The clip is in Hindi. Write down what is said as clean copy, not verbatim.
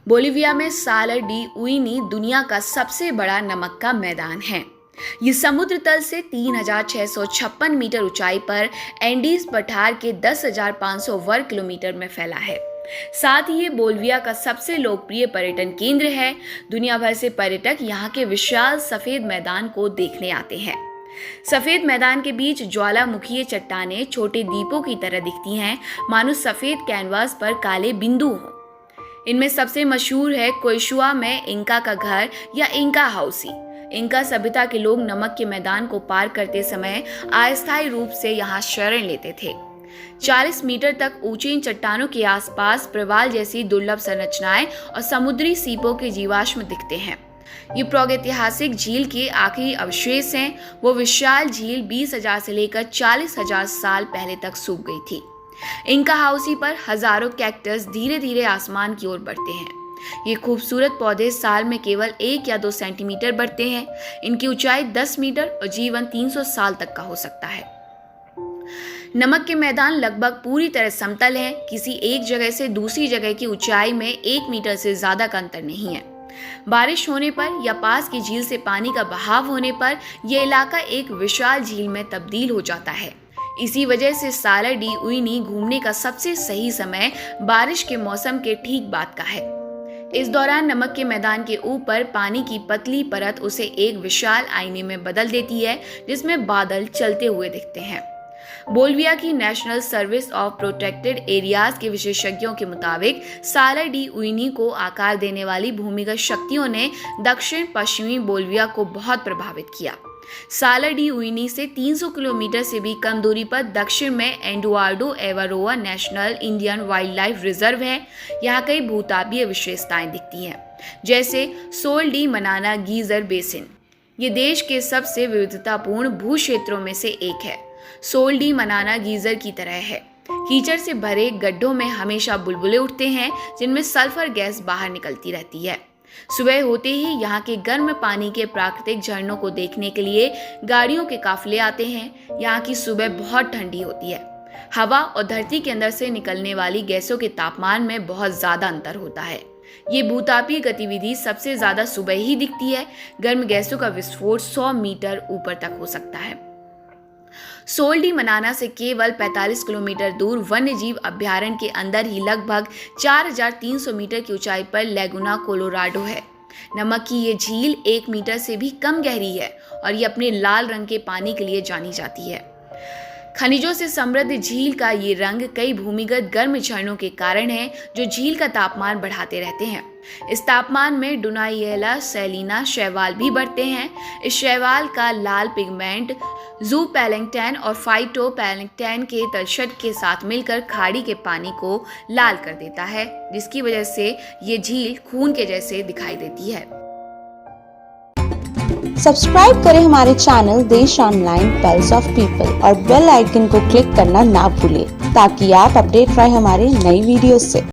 बोलिविया में सालर डी उइनी दुनिया का सबसे बड़ा नमक का मैदान है। ये समुद्र तल से 3,656 मीटर ऊंचाई पर एंडीज पठार के 10,500 वर्ग किलोमीटर में फैला है। साथ ही ये बोलिविया का सबसे लोकप्रिय पर्यटन केंद्र है। दुनिया भर से पर्यटक यहाँ के विशाल सफेद मैदान को देखने आते हैं। सफेद मैदान के बीच ज्वालामुखीय चट्टानें छोटे दीपों की तरह दिखती हैं, मानो सफेद कैनवास पर काले बिंदु हों। इनमें सबसे मशहूर है कोइशुआ में इंका का घर या इंका हाउसी। इंका सभ्यता के लोग नमक के मैदान को पार करते समय अस्थायी रूप से यहाँ शरण लेते थे। 40 मीटर तक ऊंची इन चट्टानों के आसपास प्रवाल जैसी दुर्लभ संरचनाएं और समुद्री सीपों के जीवाश्म दिखते हैं। ये प्रागैतिहासिक झील के आखिरी अवशेष हैं। वो विशाल झील 20,000 से लेकर 40,000 साल पहले तक सूख गई थी। इंका हाउसी पर हजारों कैक्टस धीरे धीरे आसमान की ओर बढ़ते हैं। ये खूबसूरत पौधे साल में केवल 1 या 2 सेंटीमीटर बढ़ते हैं। इनकी ऊंचाई 10 मीटर और जीवन 300 साल तक का हो सकता है। नमक के मैदान लगभग पूरी तरह समतल हैं। किसी एक जगह से दूसरी जगह की ऊंचाई में 1 मीटर से ज्यादा का अंतर नहीं है। बारिश होने पर या पास की झील से पानी का बहाव होने पर यह इलाका एक विशाल झील में तब्दील हो जाता है। इसी वजह से सालर डी उइनी घूमने का सबसे सही समय बारिश के मौसम के ठीक बाद का है। इस दौरान नमक के मैदान के ऊपर पानी की पतली परत उसे एक विशाल आईने में बदल देती है, जिसमें बादल चलते हुए दिखते हैं। बोलिविया की national service of protected areas के विशेषज्ञों के मुताबिक सालर डी उइनी को आकार देने वाली भूमिगत शक्तियों ने दक्षिण पश्चिमी बोलिविया को बहुत प्रभावित किया। सालर डी उइनी से 300 किलोमीटर से भी कम दूरी पर दक्षिण में Eduardo Avaroa national Indian wildlife reserve है। यहाँ कई भूतापीय विशेषताएं दिखती हैं, जैसे Sol de Manana geyser basin. ये देश के सबसे विविधतापूर्ण भू क्षेत्रों में से एक है। सोल डी मनाना गीजर की तरह है। कीचड़ से भरे गड्ढों में हमेशा बुलबुले उठते हैं, जिनमें सल्फर गैस बाहर निकलती रहती है। सुबह होते ही यहाँ के गर्म पानी के प्राकृतिक झरनों को देखने के लिए गाड़ियों के काफिले आते हैं। यहाँ की सुबह बहुत ठंडी होती है। हवा और धरती के अंदर से निकलने वाली गैसों के तापमान में बहुत ज्यादा अंतर होता है। ये भूतापीय गतिविधि सबसे ज्यादा सुबह ही दिखती है। गर्म गैसों का विस्फोट 100 मीटर ऊपर तक हो सकता है। सोल डी मनाना से केवल 45 किलोमीटर दूर वन्यजीव अभयारण्य के अंदर ही लगभग 4,300 मीटर की ऊंचाई पर लैगुना कोलोराडो है। नमक की ये झील 1 मीटर से भी कम गहरी है और ये अपने लाल रंग के पानी के लिए जानी जाती है। खनिजों से समृद्ध झील का ये रंग कई भूमिगत गर्म झरनों के कारण है, जो झील का तापमान बढ़ाते रहते हैं। इस तापमान में डुनाइएला सैलिना शैवाल भी बढ़ते हैं। इस शैवाल का लाल पिगमेंट जूप्लैंक्टन और फाइटोप्लैंक्टन के तलछट के साथ मिलकर खाड़ी के पानी को लाल कर देता है, जिसकी वजह से ये झील खून के जैसे दिखाई देती है। सब्सक्राइब करें हमारे चैनल देश ऑनलाइन पल्स ऑफ पीपल और बेल आइकन को क्लिक करना ना भूलें, ताकि आप अपडेट रहे हमारे नई वीडियो से।